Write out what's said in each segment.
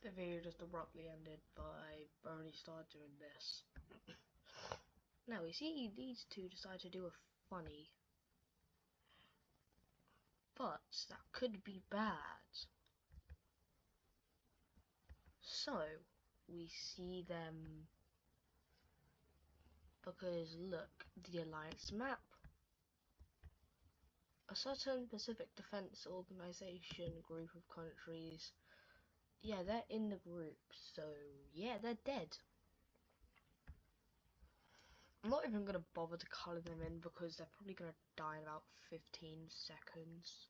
The video just abruptly ended, but I already started doing this. Now we see these two decide to do a funny, but that could be bad. So we see them because look, the alliance map. A certain Pacific Defense Organization group of countries. Yeah, they're in the group, so yeah, they're dead. I'm not even gonna bother to colour them in because they're probably gonna die in about 15 seconds.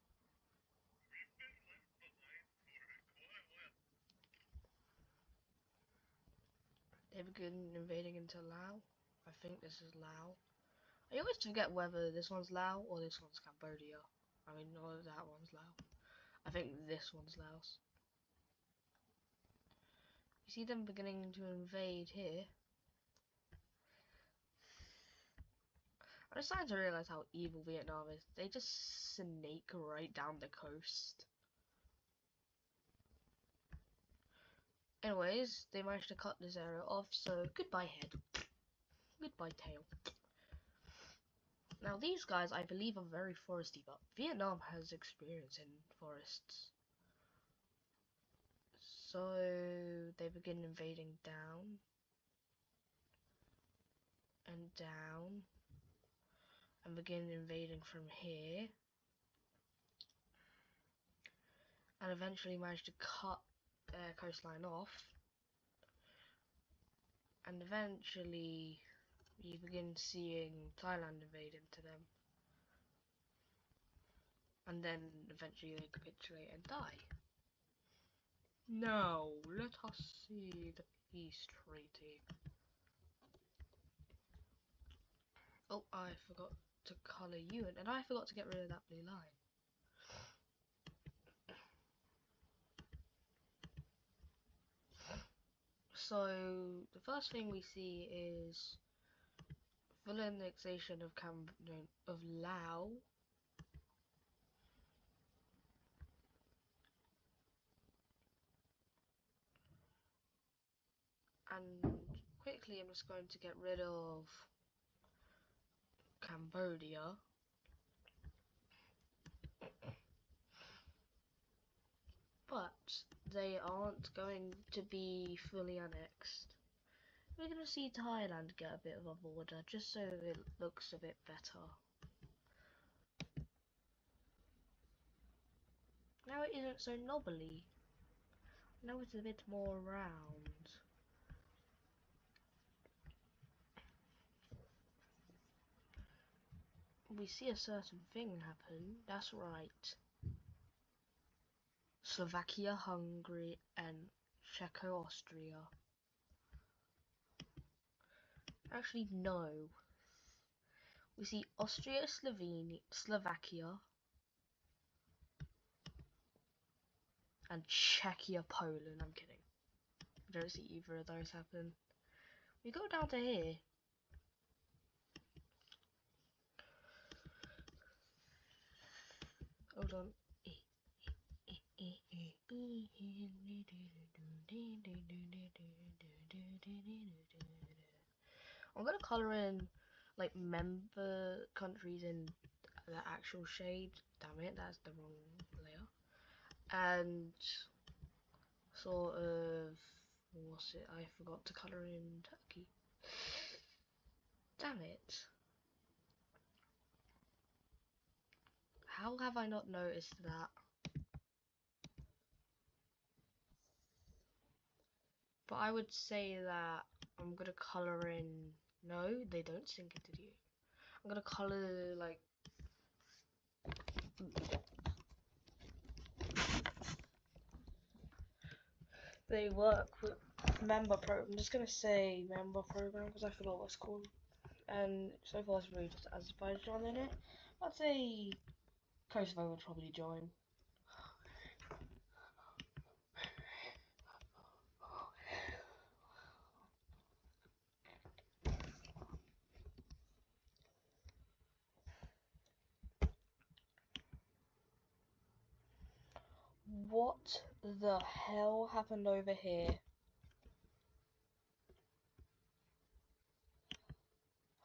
They begin invading into Laos. I think this is Laos. I always forget whether this one's Laos or this one's Cambodia. I mean, no, that one's Laos. I think this one's Laos. You see them beginning to invade here. I'm just starting to realize how evil Vietnam is. They just snake right down the coast. Anyways, they managed to cut this area off, so goodbye head. Goodbye tail. Now these guys, I believe, are very foresty, but Vietnam has experience in forests. So they begin invading down and down and begin invading from here and eventually manage to cut their coastline off, and eventually you begin seeing Thailand invade into them, and then eventually they capitulate and die. Now let us see the peace treaty. Oh, I forgot to colour you in, and I forgot to get rid of that blue line. So the first thing we see is full annexation of Laos. And quickly I'm just going to get rid of Cambodia. But they aren't going to be fully annexed. We're going to see Thailand get a bit of a border, just so it looks a bit better. Now it isn't so knobbly. Now it's a bit more round. We see a certain thing happen, that's right. Slovakia, Hungary, and Czechoslovakia. Actually, no. We see Austria, Slovenia, Slovakia, and Czechia, Poland. I'm kidding. We don't see either of those happen. We go down to here. Hold on. I'm gonna color in like member countries in the actual shade. Damn it, that's the wrong layer. And sort of, what's it? I forgot to color in Turkey. Damn it. How have I not noticed that? But I would say that I'm gonna color in. No, they don't sink into you. I'm gonna color like. They work with member program. I'm just gonna say member program because I forgot what it's called. And so far it's really just Azerbaijan in it. I'd say Kosovo would probably join. What the hell happened over here?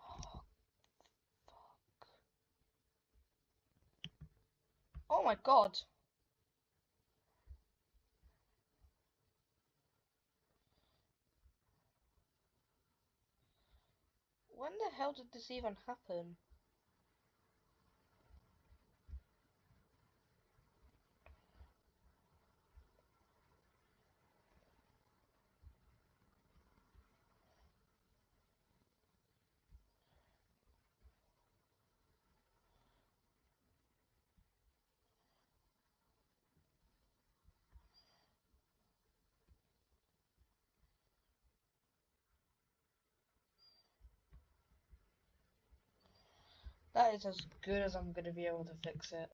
Oh, fuck. Oh my god. When the hell did this even happen? That is as good as I'm gonna be able to fix it.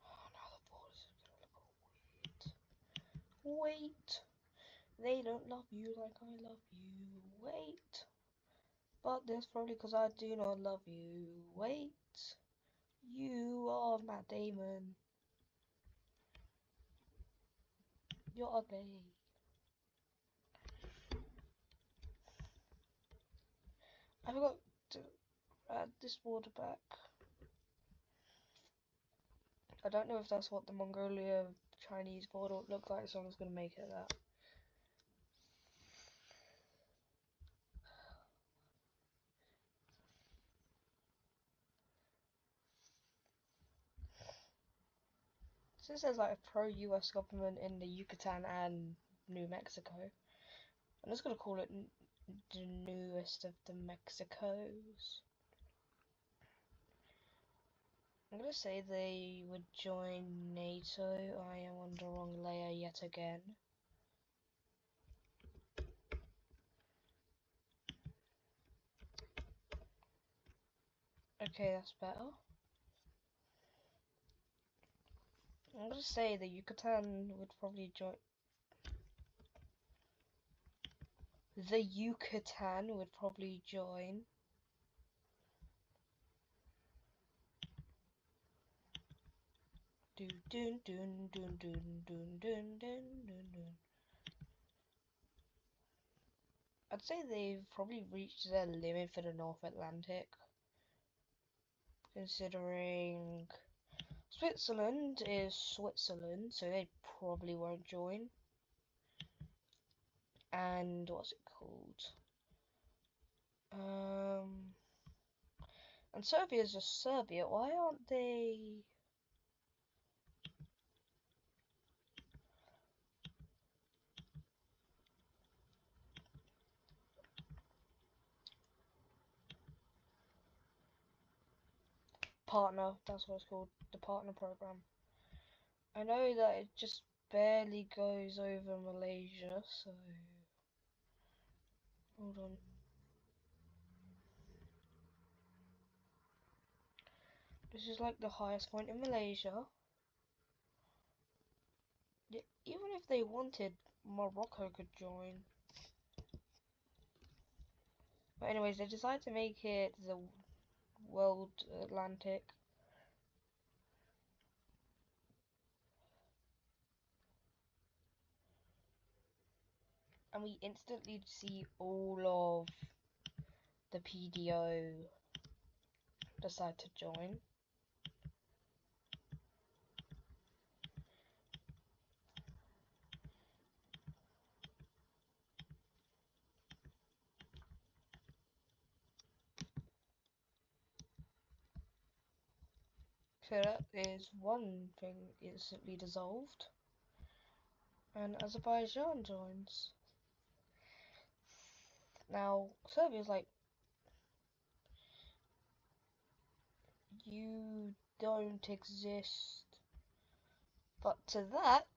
Oh, now the borders are gonna look all weird. Wait. They don't love you like I love you. Wait. But that's probably because I do not love you. Wait. You are Matt Damon. You're ugly. I forgot to add this border back. I don't know if that's what the Mongolia Chinese border would look like, so I'm just gonna make it that. Since there's like a pro-US government in the Yucatan and New Mexico, I'm just gonna call it the newest of the Mexicos. I'm gonna say they would join NATO. I am on the wrong layer yet again. Okay, that's better. I'm gonna say the Yucatan would probably join. The Yucatan would probably join. Dun dun dun dun dun dun dun dun dun dun. I'd say they've probably reached their limit for the North Atlantic, considering Switzerland is Switzerland, so they probably won't join. And what's it called? And Serbia is just Serbia. Why aren't they? Partner, that's what it's called, the partner program. I know that it just barely goes over Malaysia, so hold on. This is like the highest point in Malaysia. Yeah, even if they wanted, Morocco could join. But anyways, they decided to make it the World Atlantic. And we instantly see all of the PDO decide to join. So that is one thing instantly dissolved. And Azerbaijan joins. Now, Serbia's like, you don't exist. But to that,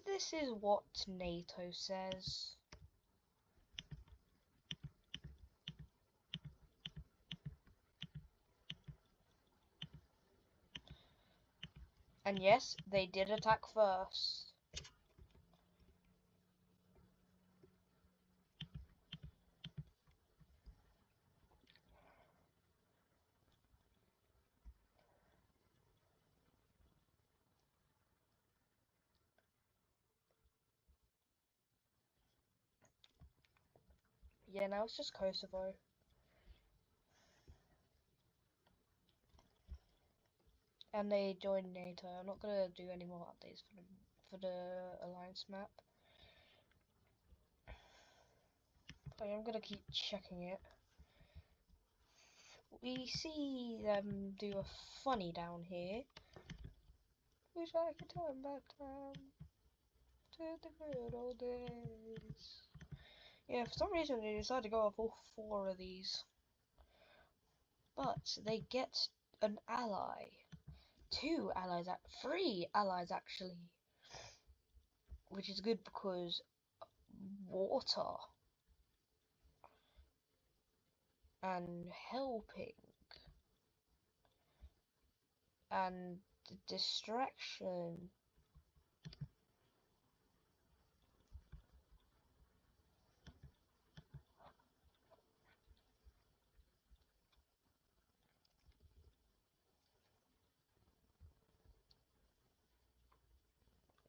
this is what NATO says. And yes, they did attack first. yeah, now it's just Kosovo. And they joined NATO. I'm not gonna do any more updates for the alliance map. But I'm gonna keep checking it. We see them do a funny down here. Wish I could turn back time to the good old days. Yeah, for some reason they decided to go off all 4 of these. But they get an ally. 2 allies, 3 allies actually. Which is good because water and helping and distraction.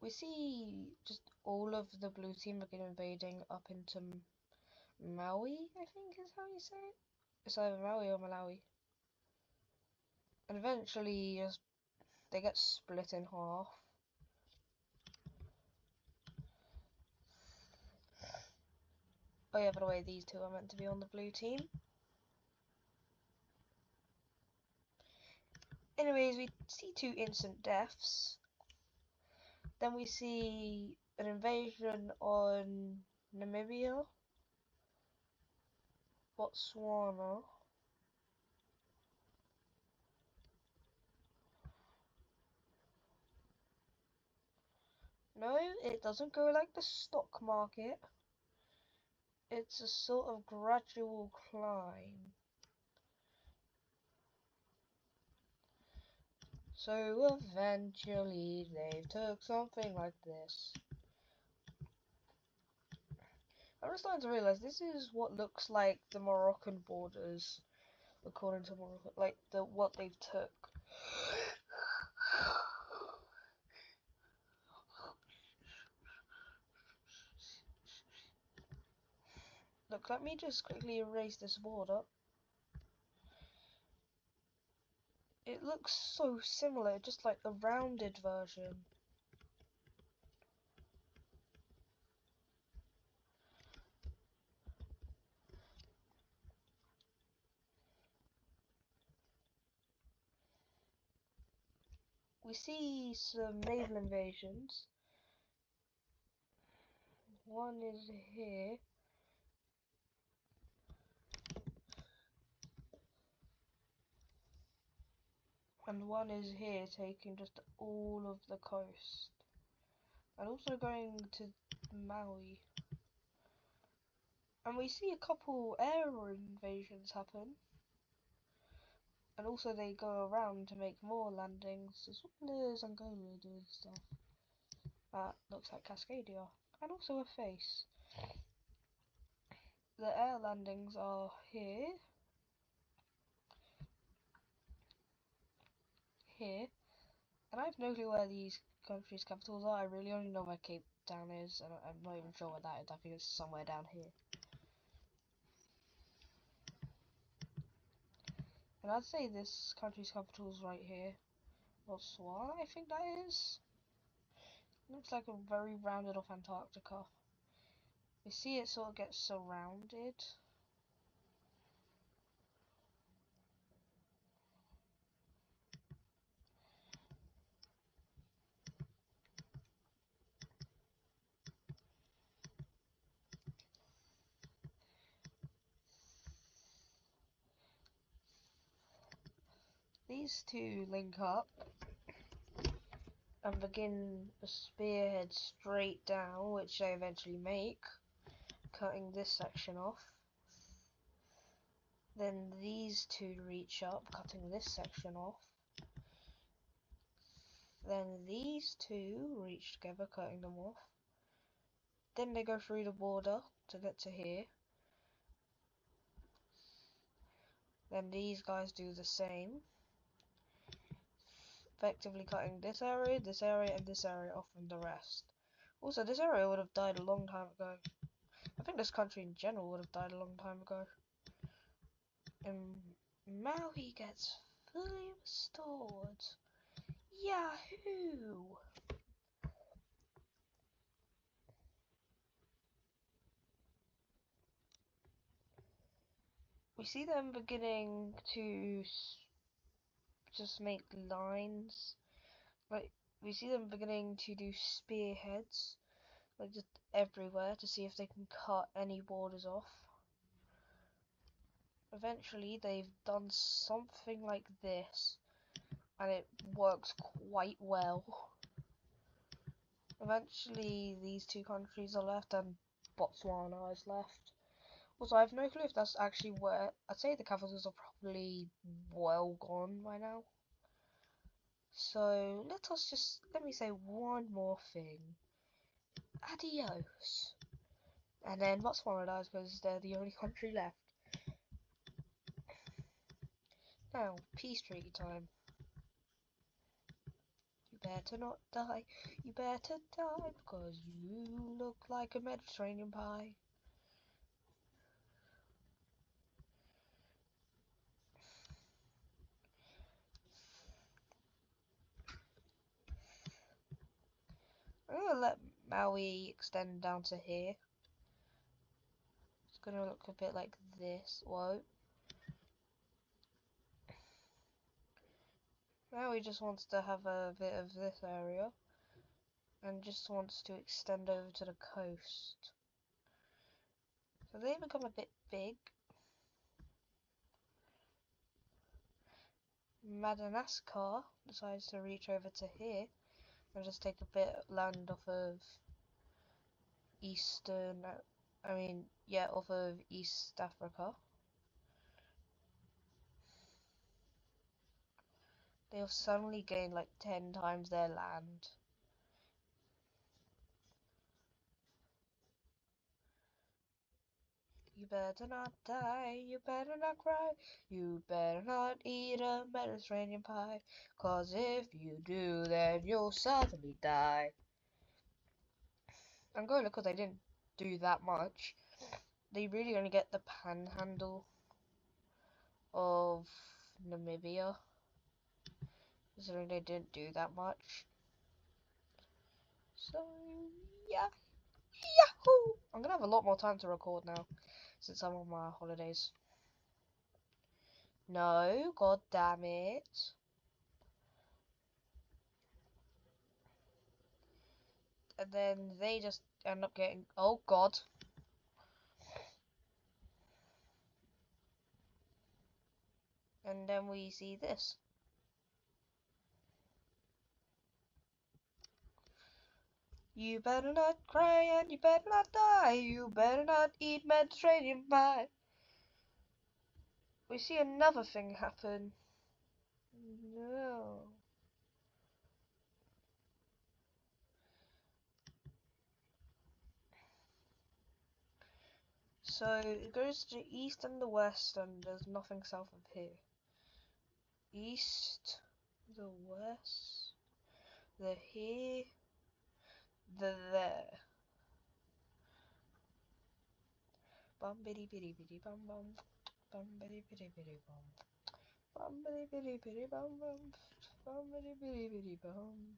We see just all of the blue team begin invading up into Maui, I think is how you say it. It's either Maui or Malawi. And eventually they get split in half. Oh yeah, by the way, these 2 are meant to be on the blue team. Anyways, we see 2 instant deaths. Then we see an invasion on Namibia, Botswana. No, it doesn't go like the stock market. It's a sort of gradual climb. So eventually they took something like this. I'm just starting to realise this is what looks like the Moroccan borders, according to Morocco, like what they've took. Look, let me just quickly erase this border. It looks so similar, just like the rounded version. We see some naval invasions. One is here. And one is here, taking just all of the coast. And also going to Maui. And we see a couple air invasions happen. And also they go around to make more landings, as well as Angola doing stuff. That looks like Cascadia. And also a face. The air landings are here. Here. And I have no clue where these countries' capitals are. I really only know where Cape Town is, and I'm not even sure where that is. I think it's somewhere down here. And I'd say this country's capital is right here. Botswana, I think that is. Looks like a very rounded off Antarctica. We see it sort of gets surrounded. These 2 link up and begin a spearhead straight down, which they eventually make, cutting this section off. Then these 2 reach up, cutting this section off. Then these 2 reach together, cutting them off. Then they go through the border to get to here. Then these guys do the same, effectively cutting this area, and this area off from the rest. Also, this area would have died a long time ago. I think this country in general would have died a long time ago. And Maui gets fully restored. Yahoo! We see them beginning to just make lines. Like, we see them beginning to do spearheads, like just everywhere, to see if they can cut any borders off. Eventually, they've done something like this, and it works quite well. Eventually, these two countries are left, and Botswana is left. Also, I have no clue if that's actually where. I'd say the capitals are probably well gone by now. So let me say one more thing. Adios. And then Botswana dies because they're the only country left. Now, peace treaty time. You better not die. You better die because you look like a Mediterranean pie. I'm gonna let Maui extend down to here. It's gonna look a bit like this. Whoa. Maui just wants to have a bit of this area. And just wants to extend over to the coast. So they become a bit big. Madagascar decides to reach over to here and just take a bit of land off of off of East Africa. They have suddenly gained like 10 times their land. You better not die, you better not cry, you better not eat a Mediterranean pie, 'cause if you do, then you'll certainly die. Angola, because they didn't do that much, they really only get the panhandle of Namibia, considering they didn't do that much. So, yeah. Yahoo! I'm gonna have a lot more time to record now, since I'm on my holidays. No, god damn it. And then they just end up getting, oh god. And then we see this. You better not cry and you better not die. You better not eat Mediterranean pie. We see another thing happen. No. So it goes to the east and the west, and there's nothing south of here. East, the west, the here, the there. Bum bitty bitty bitty bum bum. Bum bitty bitty bitty bum. Bum bitty bitty bitty bum bum. Bum bitty bitty bitty bum.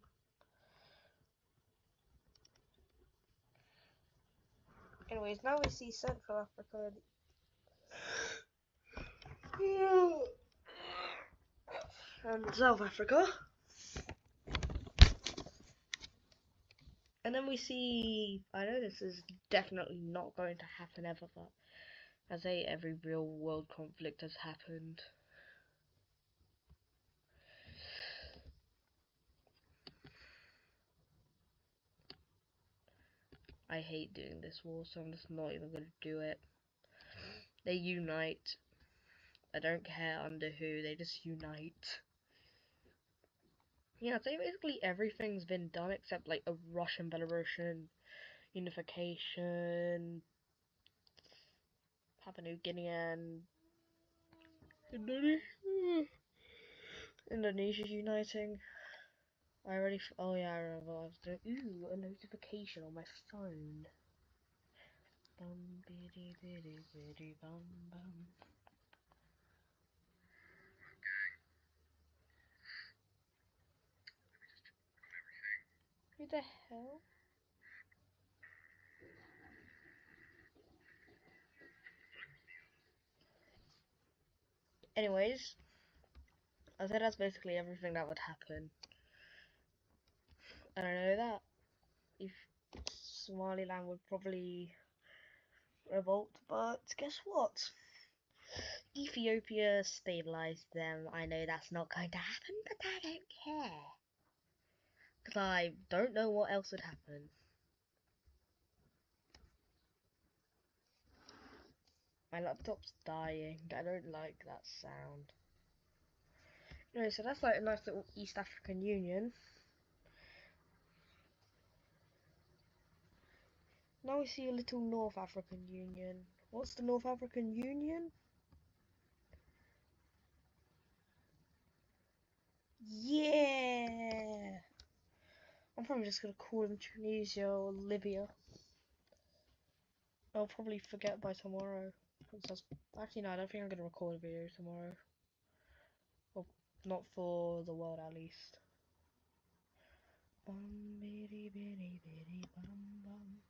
Anyways, now we see Central Africa and South Africa. And then we see, I know this is definitely not going to happen ever, but I say every real world conflict has happened. I hate doing this war, so I'm just not even going to do it. They unite. I don't care under who, they just unite. Yeah, I'd say basically everything's been done except like a Russian-Belarusian unification, Papua New Guinea and Indonesia's uniting. Oh yeah, I remember I was doing, a notification on my phone. Bum biddy biddy biddy bum bum. Who the hell? Anyways, I said that's basically everything that would happen. And I know that if Somaliland would probably revolt, but guess what? Ethiopia stabilized them. I know that's not going to happen, but I don't care. Because I don't know what else would happen. My laptop's dying. I don't like that sound. Anyway, so that's like a nice little East African Union. Now we see a little North African Union. What's the North African Union? Yeah! I'm probably just gonna call them Tunisia or Libya. I'll probably forget by tomorrow. Actually, no, I don't think I'm gonna record a video tomorrow. Well, not for the world at least. Bum bitty bitty bitty bum bum.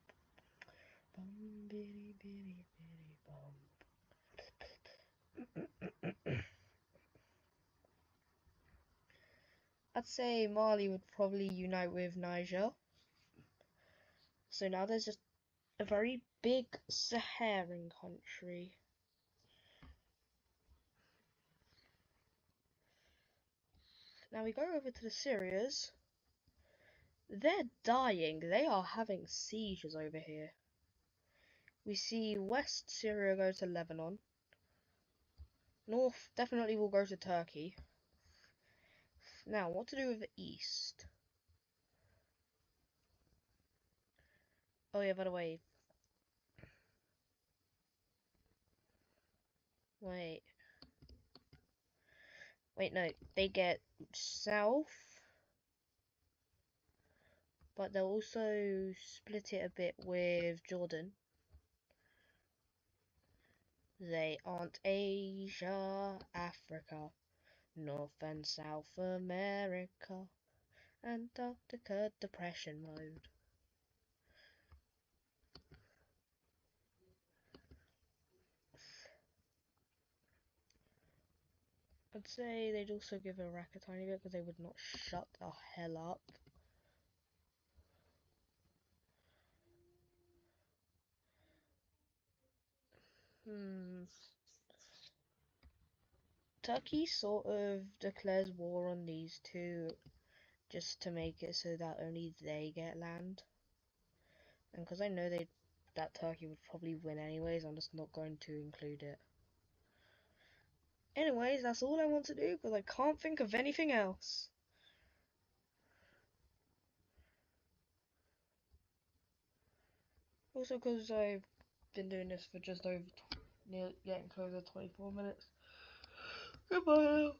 Bum bitty bitty bitty bum. I'd say Mali would probably unite with Niger. So now there's just a very big Saharan country. Now we go over to the Syrias. They're dying. They are having seizures over here. We see West Syria go to Lebanon. North definitely will go to Turkey. Now, what to do with the East? Oh yeah, by the way. Wait. Wait, no. They get south. But they'll also split it a bit with Jordan. They aren't Asia, Africa, North and South America, Antarctica depression mode. I'd say they'd also give Iraq a tiny bit because they would not shut the hell up. Turkey sort of declares war on these two just to make it so that only they get land. And because I know that Turkey would probably win anyways, I'm just not going to include it. Anyways, that's all I want to do because I can't think of anything else. Also because I've been doing this for just over getting close to 24 minutes. Goodbye.